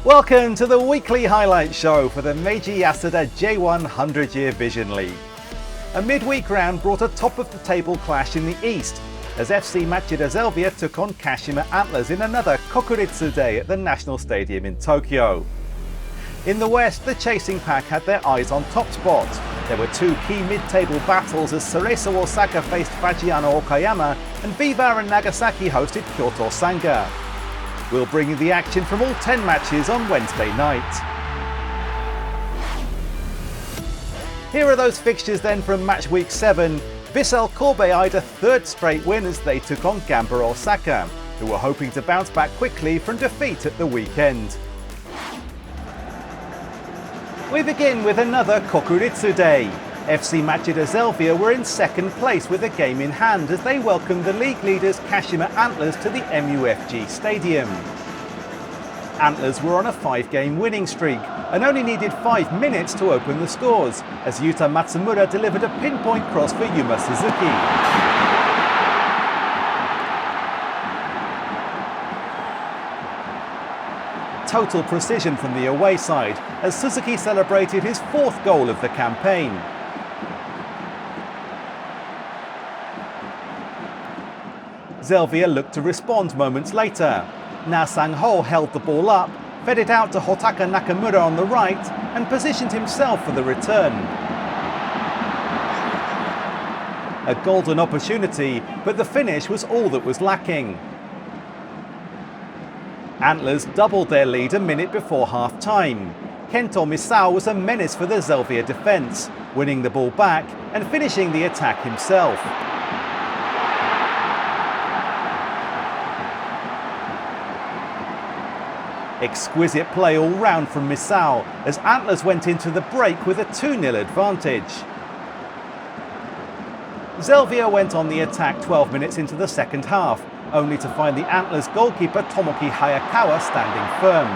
Welcome to the weekly highlight show for the Meiji Yasuda J1 100-Year Vision League. A midweek round brought a top-of-the-table clash in the east, as FC Machida Zelvia took on Kashima Antlers in another Kokuritsu day at the National Stadium in Tokyo. In the west, the chasing pack had their eyes on top spot. There were two key mid-table battles as Cerezo Osaka faced Fagiano Okayama and V-Varen Nagasaki hosted Kyoto Sanga. We'll bring you the action from all 10 matches on Wednesday night. Here are those fixtures then from match week 7. Vissel Kobe eyed a third straight win as they took on Gamba Osaka, who were hoping to bounce back quickly from defeat at the weekend. We begin with another Kokuritsu day. FC Machida Zelvia were in second place with a game in hand as they welcomed the league leaders Kashima Antlers to the MUFG Stadium. Antlers were on a 5-game winning streak and only needed 5 minutes to open the scores as Yuta Matsumura delivered a pinpoint cross for Yuma Suzuki. Total precision from the away side as Suzuki celebrated his 4th goal of the campaign. Zelvia looked to respond moments later. Na Sang-ho held the ball up, fed it out to Hotaka Nakamura on the right and positioned himself for the return. A golden opportunity, but the finish was all that was lacking. Antlers doubled their lead a minute before half-time. Kento Misao was a menace for the Zelvia defence, winning the ball back and finishing the attack himself. Exquisite play all round from Misao as Antlers went into the break with a 2-0 advantage. Zelvia went on the attack 12 minutes into the second half, only to find the Antlers goalkeeper Tomoki Hayakawa standing firm.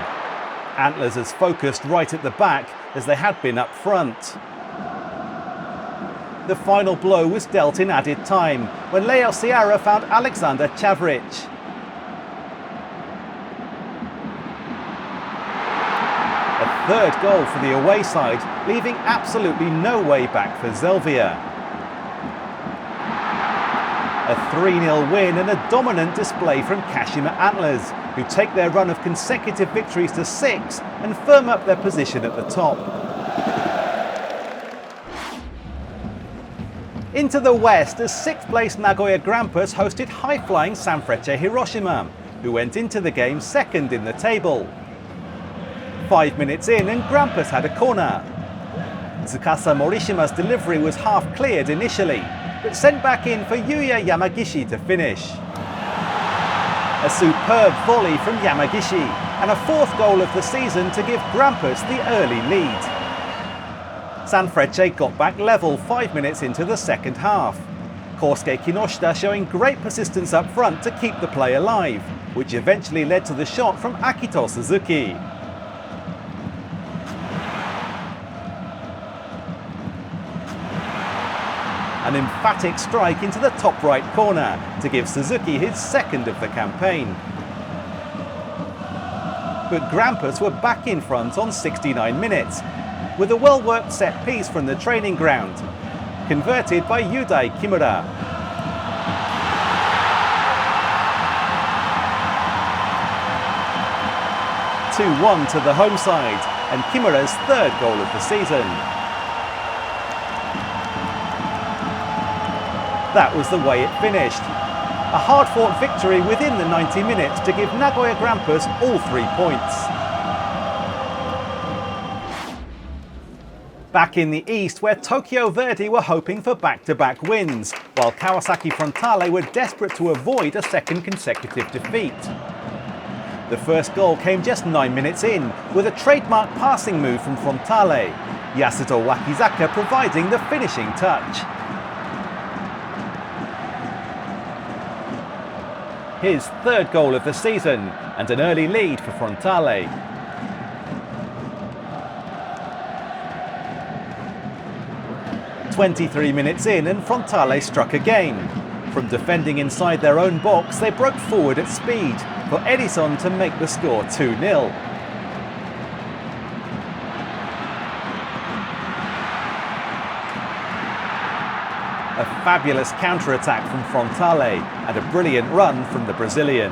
Antlers as focused right at the back as they had been up front. The final blow was dealt in added time when Leo Sierra found Alexander Chavric. A third goal for the away side, leaving absolutely no way back for Zelvia. A 3-0 win and a dominant display from Kashima Antlers, who take their run of consecutive victories to 6 and firm up their position at the top. Into the west as 6th place Nagoya Grampus hosted high-flying Sanfrecce Hiroshima, who went into the game 2nd in the table. 5 minutes in and Grampus had a corner. Tsukasa Morishima's delivery was half cleared initially, but sent back in for Yuya Yamagishi to finish. A superb volley from Yamagishi and a 4th goal of the season to give Grampus the early lead. Sanfrecce got back level 5 minutes into the second half. Kosuke Kinoshita showing great persistence up front to keep the play alive, which eventually led to the shot from Akito Suzuki. An emphatic strike into the top right corner to give Suzuki his 2nd of the campaign. But Grampus were back in front on 69 minutes, with a well-worked set piece from the training ground, converted by Yudai Kimura. (2-1) to the home side, and Kimura's 3rd goal of the season. That was the way it finished. A hard-fought victory within the 90 minutes to give Nagoya Grampus all 3 points. Back in the east, where Tokyo Verdy were hoping for back-to-back wins, while Kawasaki Frontale were desperate to avoid a 2nd consecutive defeat. The first goal came just 9 minutes in, with a trademark passing move from Frontale, Yasuto Wakizaka providing the finishing touch. His 3rd goal of the season and an early lead for Frontale. "23 minutes in and Frontale struck again. From defending inside their own box, they broke forward at speed for Edison to make the score 2-0. fabulous counter-attack from Frontale and a brilliant run from the Brazilian.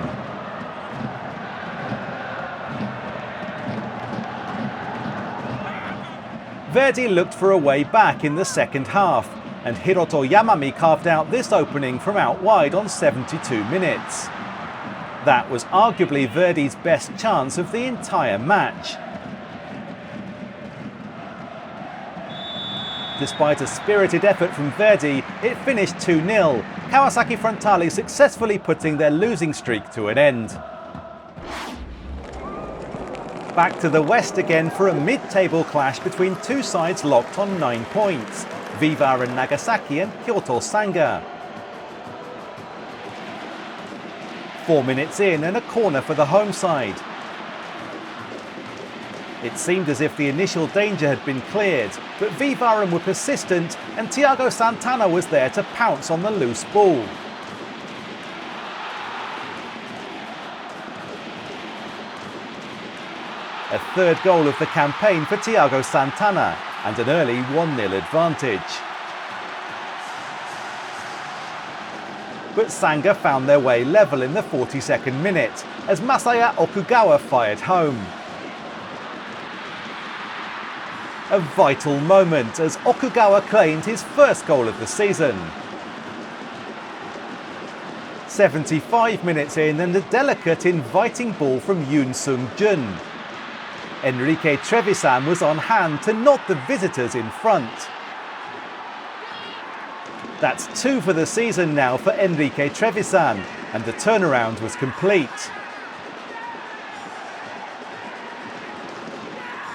Verdy looked for a way back in the second half, and Hiroto Yamami carved out this opening from out wide on 72 minutes. That was arguably Verdy's best chance of the entire match. Despite a spirited effort from Verdy, it finished 2-0, Kawasaki Frontale successfully putting their losing streak to an end. Back to the west again for a mid-table clash between two sides locked on 9 points, V-Varen Nagasaki and Kyoto Sanga. 4 minutes in and a corner for the home side. It seemed as if the initial danger had been cleared, but V-Varen were persistent and Thiago Santana was there to pounce on the loose ball. A third goal of the campaign for Thiago Santana and an early 1-0 advantage. But Sanga found their way level in the 42nd minute as Masaya Okugawa fired home. A vital moment as Okugawa claimed his first goal of the season. 75 minutes in and a delicate inviting ball from Yoon Sung-jun. Enrique Trevisan was on hand to knock the visitors in front. That's 2 for the season now for Enrique Trevisan, and the turnaround was complete.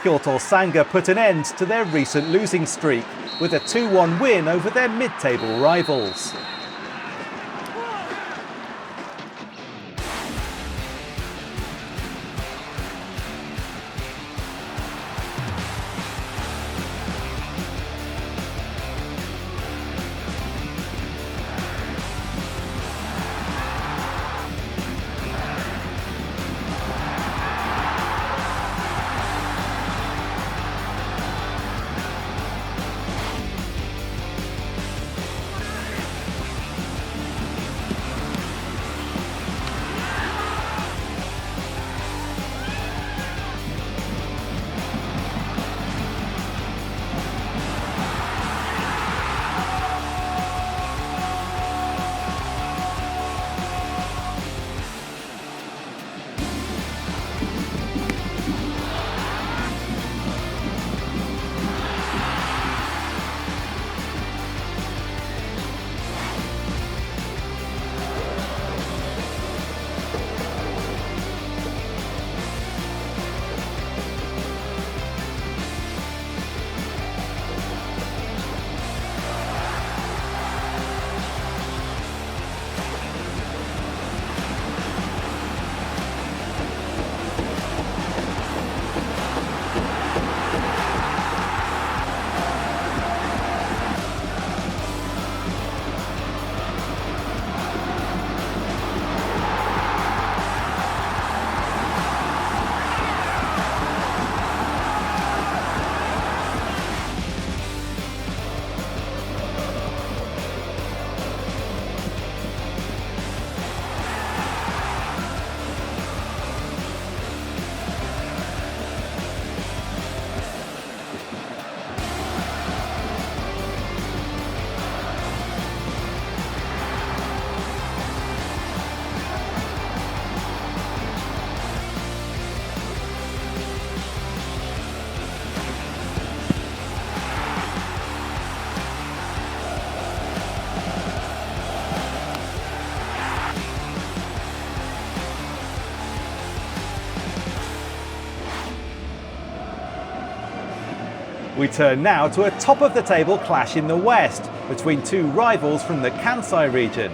Kyoto Sanga put an end to their recent losing streak with a 2-1 win over their mid-table rivals. We turn now to a top-of-the-table clash in the west between two rivals from the Kansai region.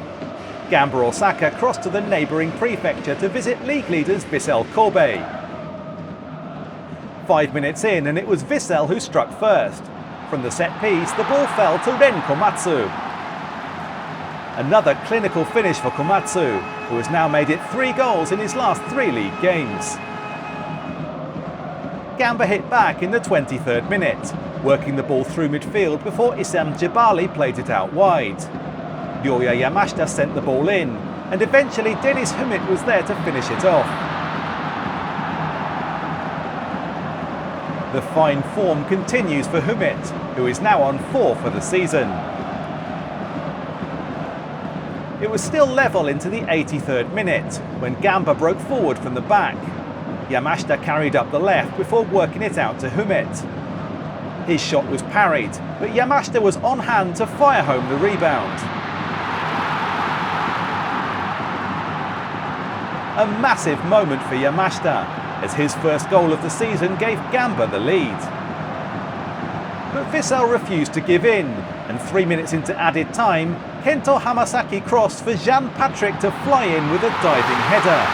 Gamba Osaka crossed to the neighbouring prefecture to visit league leaders Vissel Kobe. 5 minutes in and it was Vissel who struck first. From the set piece, the ball fell to Ren Komatsu. Another clinical finish for Komatsu, who has now made it 3 goals in his last 3 league games. Gamba hit back in the 23rd minute, working the ball through midfield before Issam Jebali played it out wide. Ryoya Yamashita sent the ball in, and eventually Dennis Humit was there to finish it off. The fine form continues for Humit, who is now on 4 for the season. It was still level into the 83rd minute, when Gamba broke forward from the back. Yamashita carried up the left before working it out to Humit. His shot was parried, but Yamashita was on hand to fire home the rebound. A massive moment for Yamashita, as his first goal of the season gave Gamba the lead. But Vissel refused to give in, and 3 minutes into added time, Kento Hamasaki crossed for Jean Patrick to fly in with a diving header.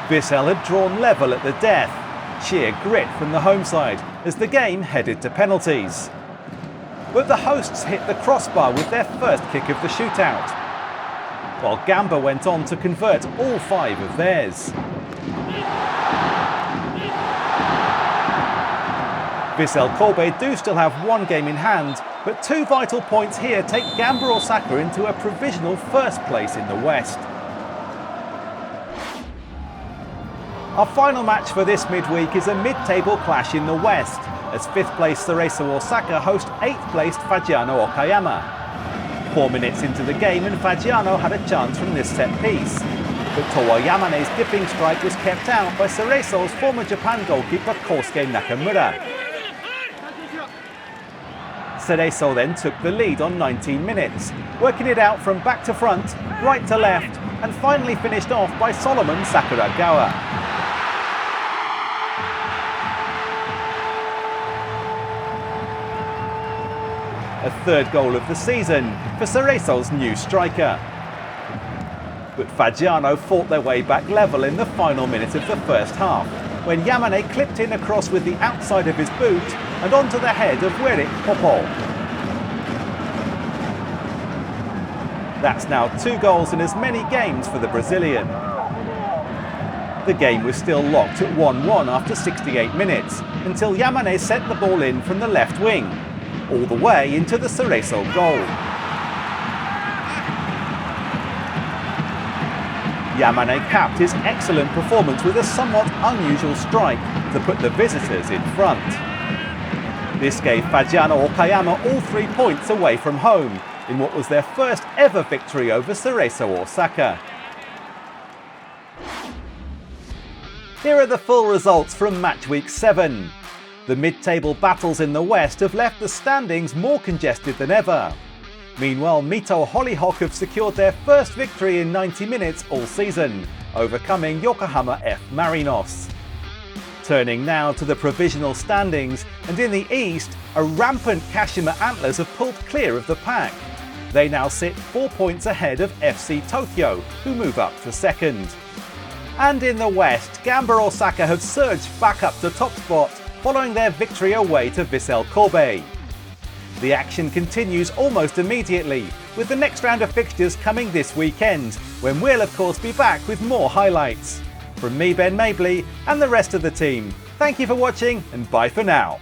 Vissel had drawn level at the death. Sheer grit from the home side as the game headed to penalties. But the hosts hit the crossbar with their first kick of the shootout, while Gamba went on to convert all 5 of theirs. Vissel Kobe do still have 1 game in hand, but 2 vital points here take Gamba Osaka into a provisional first place in the West. Our final match for this midweek is a mid-table clash in the West, as 5th place Cerezo Osaka host 8th placed Faggiano Okayama. 4 minutes into the game and Faggiano had a chance from this set piece, but Towa Yamane's dipping strike was kept out by Cerezo's former Japan goalkeeper Kosuke Nakamura. Cerezo then took the lead on 19 minutes, working it out from back to front, right to left, and finally finished off by Solomon Sakuragawa. A 3rd goal of the season for Cerezo's new striker. But Faggiano fought their way back level in the final minute of the first half, when Yamane clipped in across with the outside of his boot and onto the head of Werik Popo. That's now 2 goals in as many games for the Brazilian. The game was still locked at 1-1 after 68 minutes, until Yamane sent the ball in from the left wing, all the way into the Cerezo goal. Yamane capped his excellent performance with a somewhat unusual strike to put the visitors in front. This gave Faggiano Okayama all 3 points away from home, in what was their first ever victory over Cerezo Osaka. Here are the full results from match week 7. The mid-table battles in the West have left the standings more congested than ever. Meanwhile, Mito Hollyhock have secured their first victory in 90 minutes all season, overcoming Yokohama F. Marinos. Turning now to the provisional standings, and in the East, a rampant Kashima Antlers have pulled clear of the pack. They now sit 4 points ahead of FC Tokyo, who move up to 2nd. And in the West, Gamba Osaka have surged back up to top spot, following their victory away to Vissel Kobe. The action continues almost immediately, with the next round of fixtures coming this weekend, when we'll of course be back with more highlights. From me, Ben Mabley, and the rest of the team, thank you for watching and bye for now.